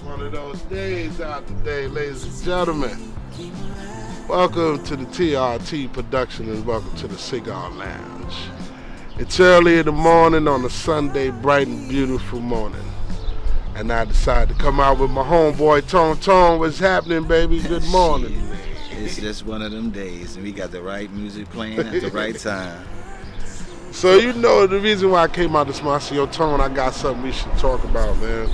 One of those days out today, ladies and gentlemen. Welcome to the TRT production and welcome to the Cigar Lounge. It's early in the morning on a Sunday, bright and beautiful morning. And I decided to come out with my homeboy Tone Tone. What's happening, baby? Good morning. It's just one of them days and we got the right music playing at the right time. So you know the reason why I came out this morning, I said, yo, Tone, I got something we should talk about, man.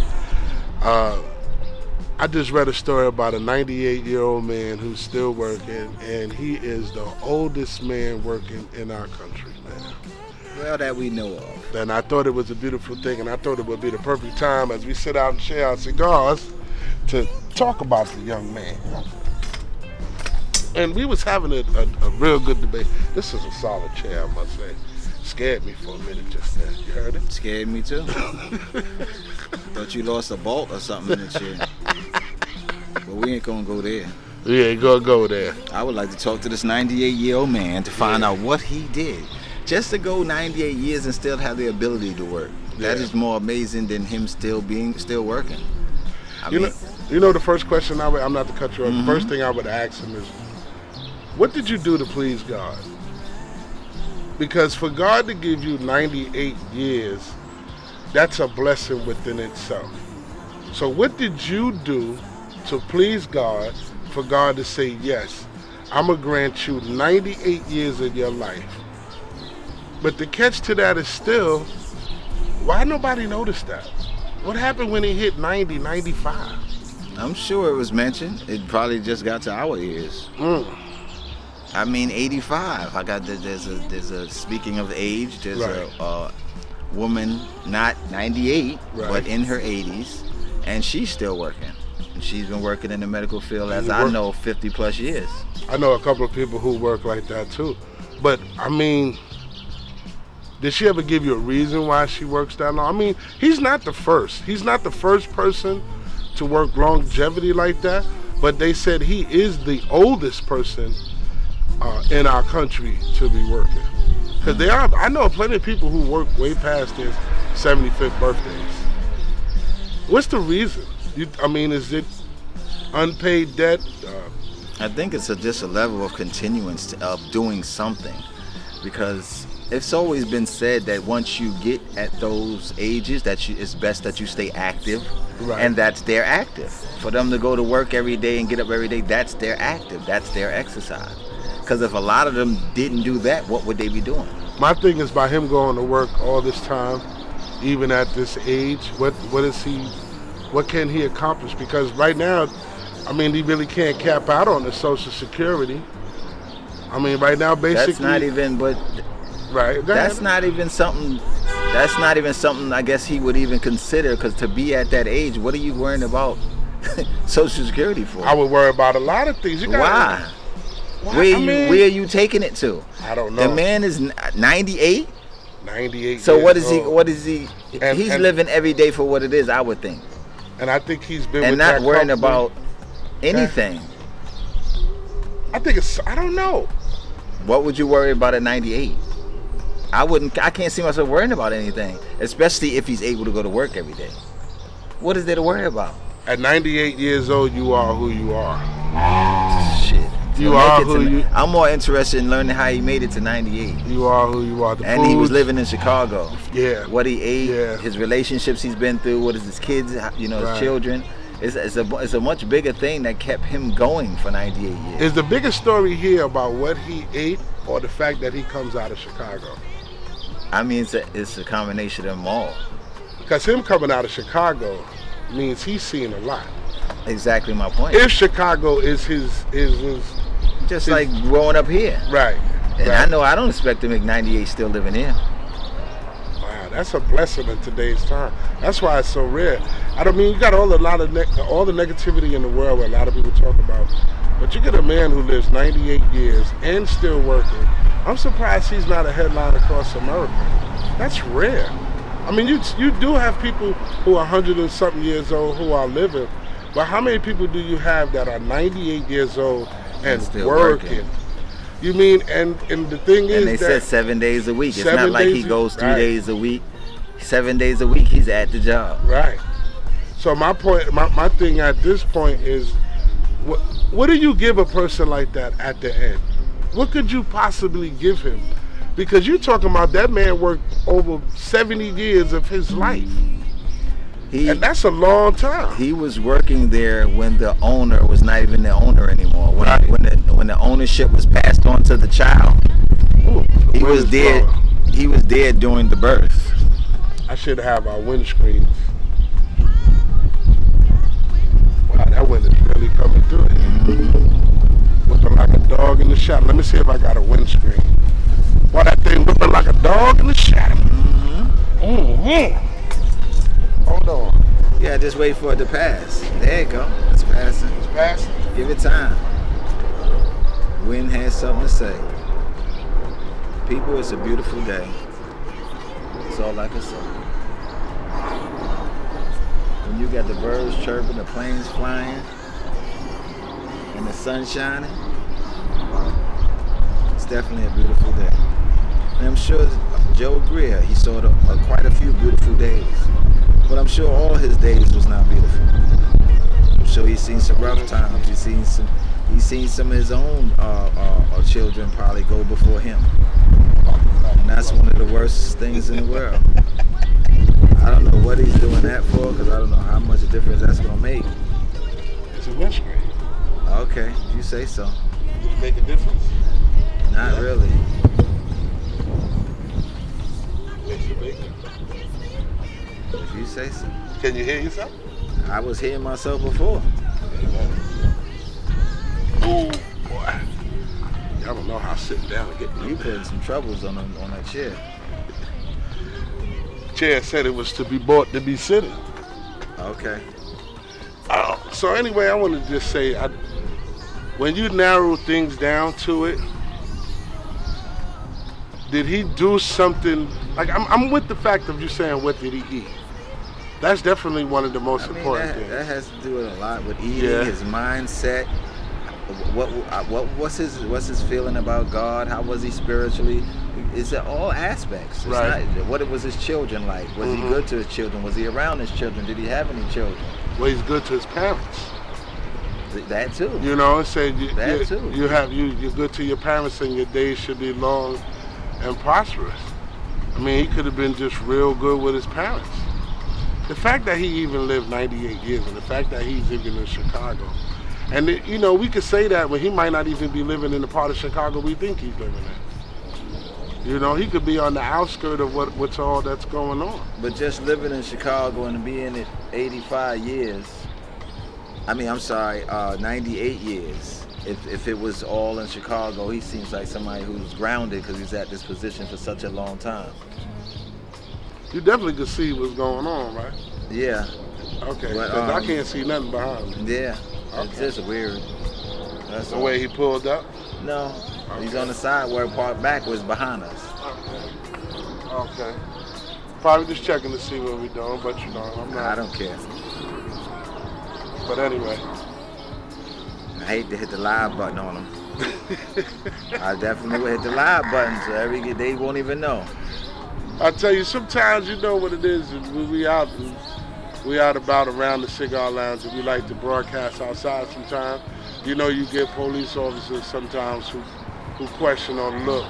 I just read a story about a 98-year-old man who's still working, and he is the oldest man working in our country, man. Well, that we know of. And I thought it was a beautiful thing, and I thought it would be the perfect time as we sit out and share our cigars to talk about the young man. And we was having a real good debate. This is a solid chair, I must say. Scared me for a minute just then. You heard it? Scared me too. Thought you lost a bolt or something in the chair. But we ain't gonna go there. We ain't gonna go there. I would like to talk to this 98-year-old man to find out what he did. Just to go 98 years and still have the ability to work. That is more amazing than him still working. You know the first question I'm not to cut you off. The first thing I would ask him is, what did you do to please God? Because for God to give you 98 years, that's a blessing within itself. So what did you do to please God for God to say, yes, I'm going to grant you 98 years of your life? But the catch to that is still, why nobody noticed that? What happened when he hit 90, 95? I'm sure it was mentioned. It probably just got to our ears. I mean, 85. I got there's a speaking of age. There's a woman not 98, but in her 80s, and she's still working. And she's been working in the medical field, as I know, 50 plus years. I know a couple of people who work like that too. But I mean, did she ever give you a reason why she works that long? I mean, he's not the first. He's not the first person to work longevity like that. But they said he is the oldest person in our country to be working. Because I know plenty of people who work way past their 75th birthdays. What's the reason? Is it unpaid debt? I think it's just a level of continuance of doing something. Because it's always been said that once you get at those ages, it's best that you stay active. And that's their active. For them to go to work every day and get up every day, that's their active. That's their exercise. Because if a lot of them didn't do that, what would they be doing? My thing is, by him going to work all this time, even at this age, what can he accomplish? Because right now, he really can't cap out on the Social Security. Right now, basically, that's not even. But that's not even something. That's not even something I guess he would even consider. Because to be at that age, what are you worrying about Social Security for? I would worry about a lot of things. Why? Where are you taking it to? I don't know. The man is 98. 98. So what is he? He's living every day for what it is, I would think. And I think he's been and not worrying about anything. I think I don't know. What would you worry about at 98? I can't see myself worrying about anything, especially if he's able to go to work every day. What is there to worry about? At 98 years old, you are who you are. Shit. I'm more interested in learning how he made it to 98. You are who you are. He was living in Chicago. Yeah. What he ate, his relationships he's been through, what is his kids, his children. It's a much bigger thing that kept him going for 98 years. Is the biggest story here about what he ate or the fact that he comes out of Chicago? It's a combination of them all. Because him coming out of Chicago means he's seen a lot. Exactly my point. If Chicago is his just like growing up here. Right. And I know I don't expect to make 98 still living here. Wow, that's a blessing in today's time. That's why it's so rare. You got all the negativity in the world where a lot of people talk about, but you get a man who lives 98 years and still working. I'm surprised he's not a headline across America. That's rare. I mean, you do have people who are 100 and something years old who are living, but how many people do you have that are 98 years old and still working? You mean, and the thing is, And they said that 7 days a week. It's not 7 like he days goes 3 right. days a week. 7 days a week, he's at the job. right. So my point, my thing at this point is, what do you give a person like that at the end? What could you possibly give him? Because you're talking about that man worked over 70 years of his life. And that's a long time. He was working there when the owner was not even the owner anymore. When the ownership was passed on to the child, he was there. He was there during the birth. I should have our windscreens. Wow, that wind is really coming through here. Whipping like a dog in the shadow. Let me see if I got a windscreen. Wow, that thing whipping like a dog in the shadow. Hold on. Yeah, just wait for it to pass. There you go. It's passing. It's passing. Give it time. Wind has something to say. People, it's a beautiful day. That's all I can say. When you got the birds chirping, the planes flying, and the sun shining, it's definitely a beautiful day. And I'm sure Joe Grier, he saw quite a few beautiful days. But I'm sure all his days was not beautiful. I'm sure he's seen some rough times. He's seen some of his own children probably go before him. And that's one of the worst things in the world. I don't know what he's doing that for, because I don't know how much a difference that's going to make. It's a windscreen. Okay, you say so. Does it make a difference? Not really. Makes a big difference. If you say so. Can you hear yourself? I was hearing myself before. Oh boy. Y'all don't know how sitting down and getting You putting some troubles on that chair. Chair said it was to be bought to be sitting. Okay. So anyway, I want to just say, when you narrow things down to it, did he do something? Like I'm with the fact of you saying, what did he eat? That's definitely one of the most important things. That has to do with a lot with eating, his mindset. What's his feeling about God? How was he spiritually? It's all aspects. It's right. Not, what was his children like? Was he good to his children? Was he around his children? Did he have any children? Well, he's good to his parents. That too. You know, say too. You're good to your parents, and your days should be long and prosperous. I mean, he could have been just real good with his parents. The fact that he even lived 98 years, and the fact that he's living in Chicago, and we could say that when he might not even be living in the part of Chicago we think he's living in. He could be on the outskirts of what's all that's going on. But just living in Chicago and being it 85 years, 98 years. If it was all in Chicago, he seems like somebody who's grounded because he's at this position for such a long time. You definitely could see what's going on, right? Yeah. Okay, because I can't see nothing behind me. Yeah, okay. It's just weird. That's the way he pulled up? No, okay. He's on the side where parked backwards behind us. Okay. Probably just checking to see what we're doing, but I'm not. I don't care. But anyway. I hate to hit the live button on them. I definitely would hit the live button so they won't even know. I tell you, sometimes you know what it is. We out about around the cigar lounge, and we like to broadcast outside sometimes. You get police officers sometimes who question or look.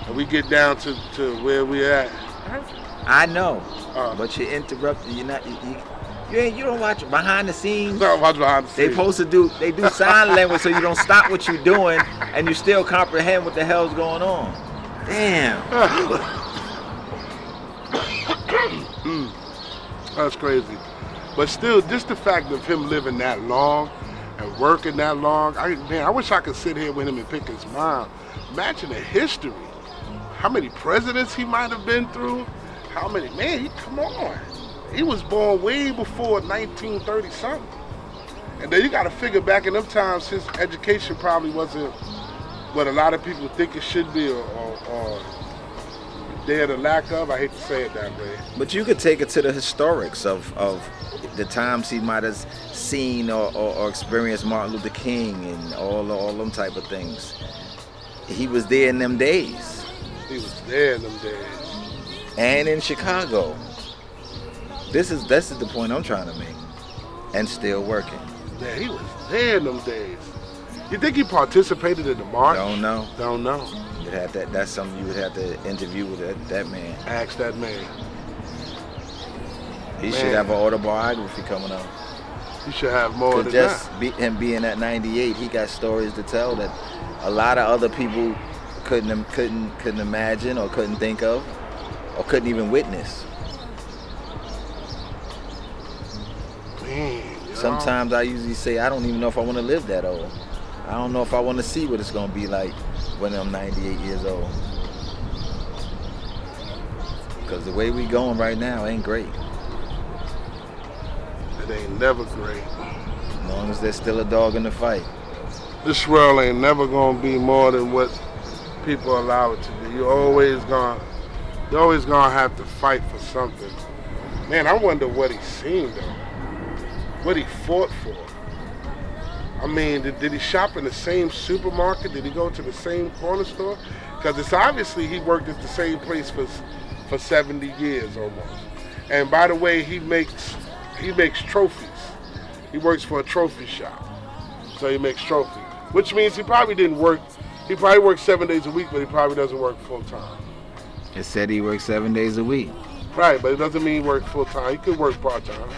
And we get down to where we at. I know, but you interrupted. You don't watch behind the scenes. No, watch behind the scenes. They do sign language so you don't stop what you're doing and you still comprehend what the hell's going on. Damn. That's crazy. But still, just the fact of him living that long and working that long, I wish I could sit here with him and pick his mind. Imagine the history. How many presidents he might have been through. How many, come on. He was born way before 1930 something. And then you got to figure back in them times, his education probably wasn't what a lot of people think it should be, or they're the lack of. I hate to say it that way. But you could take it to the historics of the times he might have seen or experienced Martin Luther King and all them type of things. He was there in them days. He was there in them days. And in Chicago. This is the point I'm trying to make. And still working. Yeah, he was there in them days. You think he participated in the march? Don't know. Don't know. That's something you would have to interview with that man. Ask that man. He should have an autobiography coming out. He should have more than just that. Him being at 98, he got stories to tell that a lot of other people couldn't imagine or couldn't think of or couldn't even witness. Man, Sometimes I usually say I don't even know if I want to live that old. I don't know if I want to see what it's going to be like when I'm 98 years old. Because the way we going right now ain't great. It ain't never great. As long as there's still a dog in the fight. This world ain't never gonna be more than what people allow it to be. You're always gonna have to fight for something. Man, I wonder what he seen though. What he fought for. I mean, did he shop in the same supermarket? Did he go to the same corner store? Because it's obviously he worked at the same place for 70 years almost. And by the way, he makes trophies. He works for a trophy shop. So he makes trophies. Which means he probably didn't work. He probably works 7 days a week, but he probably doesn't work full time. It said he works 7 days a week. Right, but it doesn't mean he works full time. He could work part time.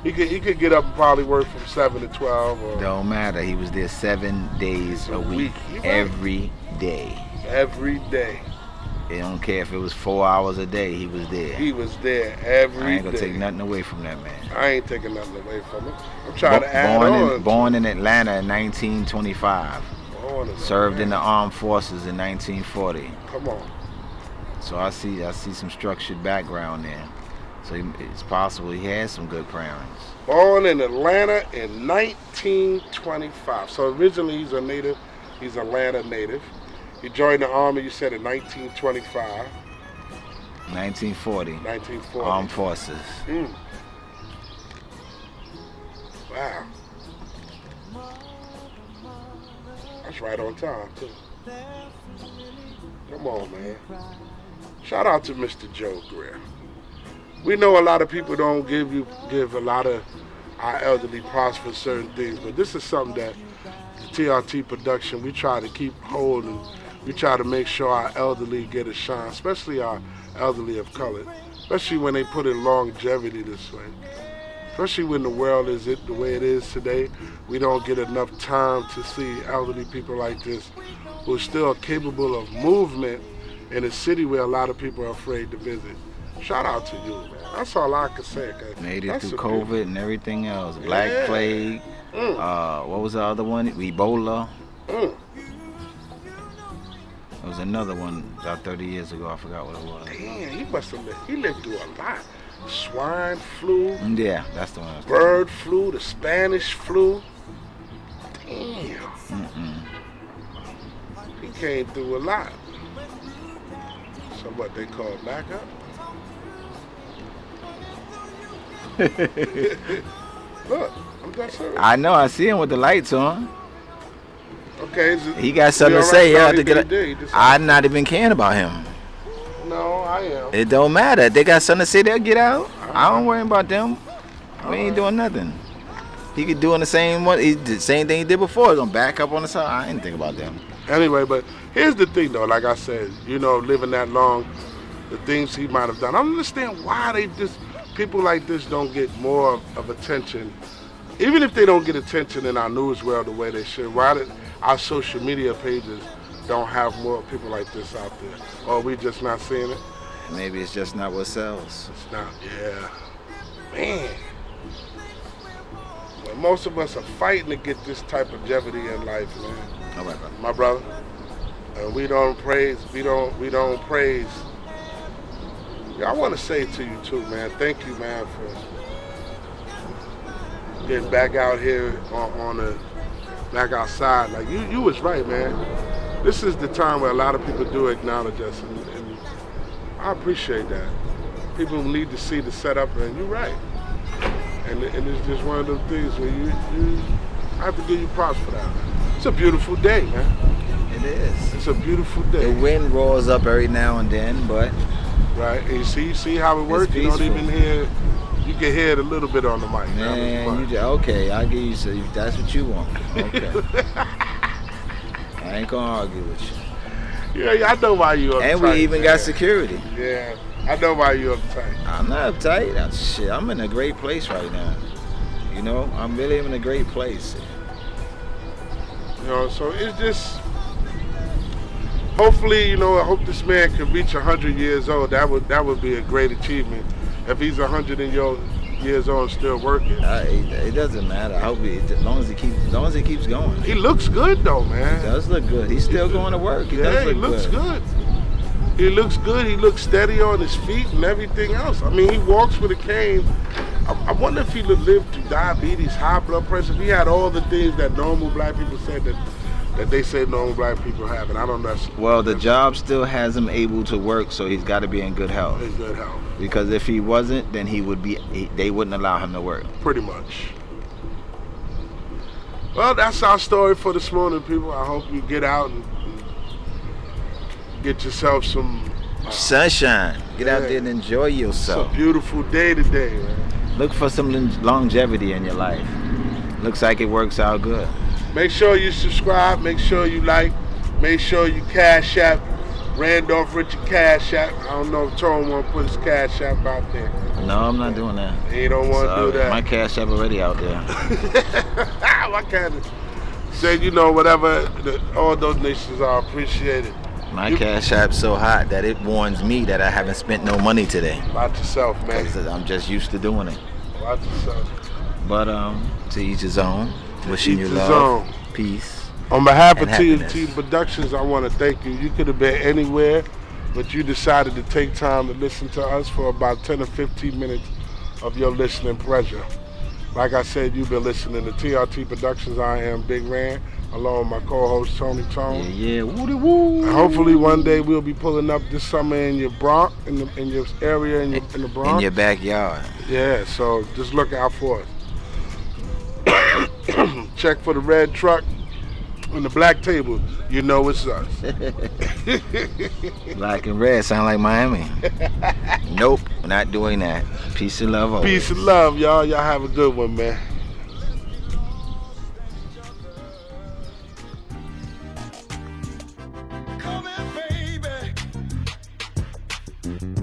He could get up and probably work from 7 to 12. Or Don't matter. He was there 7 days a week. Right. Every day. Every day. They don't care if it was 4 hours a day, he was there. He was there every day. I ain't gonna take nothing away from that man. I ain't taking nothing away from him. I'm trying to add on. Born in Atlanta in 1925. Served in the armed forces in 1940. Come on. So I see some structured background there. So it's possible he has some good parents. Born in Atlanta in 1925. So originally he's a native. He's Atlanta native. He joined the Army, you said, in 1925. 1940. 1940. Armed Forces. Wow. That's right on time, too. Come on, man. Shout out to Mr. Joe Grier. We know a lot of people don't give a lot of our elderly props for certain things, but this is something that the TRT production, we try to keep holding. We try to make sure our elderly get a shine, especially our elderly of color, especially when they put in longevity this way. Especially when the world is the way it is today, we don't get enough time to see elderly people like this who are still capable of movement in a city where a lot of people are afraid to visit. Shout out to you, man. That's all I can say. Made it through COVID and everything else. Black Plague. What was the other one? Ebola. There was another one about 30 years ago. I forgot what it was. Damn, he must have lived. He lived through a lot. Swine flu. Yeah, that's the one. Bird flu, the Spanish flu. Damn. He came through a lot. So what they call backup? Look, I'm not serious. I know. I see him with the lights on. Okay. He got something to say. I'm not even caring about him. No, I am. It don't matter. They got something to say. They'll get out. I don't worry about them. We ain't doing nothing. He could do the same thing he did before. He's gonna back up on the side. I ain't think about them. Anyway, but here's the thing, though. Like I said, living that long, the things he might have done. I don't understand why people like this don't get more of attention. Even if they don't get attention in our news world the way they should, why did our social media pages don't have more people like this out there? Or are we just not seeing it? Maybe it's just not what sells. It's not, yeah. Man. Well, most of us are fighting to get this type of longevity in life, man. All right, brother. My brother. And we don't praise. Yeah, I want to say to you too, man. Thank you, man, for getting back out here back outside. Like you was right, man. this is the time where a lot of people do acknowledge us, and I appreciate that. People need to see the setup, and you're right. And it's just one of those things where I have to give you props for that. It's a beautiful day, man. It is. It's a beautiful day. The wind roars up every now and then, but right. And you see how it works. You don't even hear. You can hear it a little bit on the mic. Man, okay, I'll give you. So if that's what you want. Okay. I ain't gonna argue with you. Yeah, I know why you uptight. And we even got security. Yeah, I know why you uptight. I'm not uptight. I'm in a great place right now. You know, I'm really in a great place. You know, so it's just. Hopefully, you know, I hope this man can reach 100 years old. That would be a great achievement. If he's 100 years old and still working. It doesn't matter. I hope as long as he keeps going. He looks good though, man. He does look good. He's still going to work. He looks good. He looks good. He looks steady on his feet and everything else. I mean, he walks with a cane. I wonder if he would live through diabetes, high blood pressure. If he had all the things that normal black people said that they say normal black people have, and I don't know. Well, the job still has him able to work, so he's got to be in good health. In good health. Because if he wasn't, then they wouldn't allow him to work. Pretty much. Well, that's our story for this morning, people. I hope you get out and get yourself some sunshine. Get out there and enjoy yourself. It's a beautiful day today, man. Look for some longevity in your life. Looks like it works out good. Make sure you subscribe. Make sure you like. Make sure you cash app Randolph Richard Cash App. I don't know if Tone want to put his Cash App out there. No, I'm not doing that. He don't want to do that. My Cash App already out there. My Cash App. Say, you know, whatever, all donations are appreciated. My Cash App's so hot that it warns me that I haven't spent no money today. About yourself, man. I'm just used to doing it. About yourself. But to each his own. Wishing you love, peace. On behalf of TNT Productions, I want to thank you. You could have been anywhere, but you decided to take time to listen to us for about 10 or 15 minutes of your listening pleasure. Like I said, you've been listening to TRT Productions. I am Big Ran, along with my co-host Tony Tone. Yeah, woody woo. And hopefully one day we'll be pulling up this summer in your Bronx, in your area, in the Bronx. In your backyard. Yeah, so just look out for us. Check for the red truck and the black table. You know it's us. Black and red sound like Miami. Nope, we're not doing that. Peace and love. Always. Peace and love, y'all. Y'all have a good one, man. Come here, baby.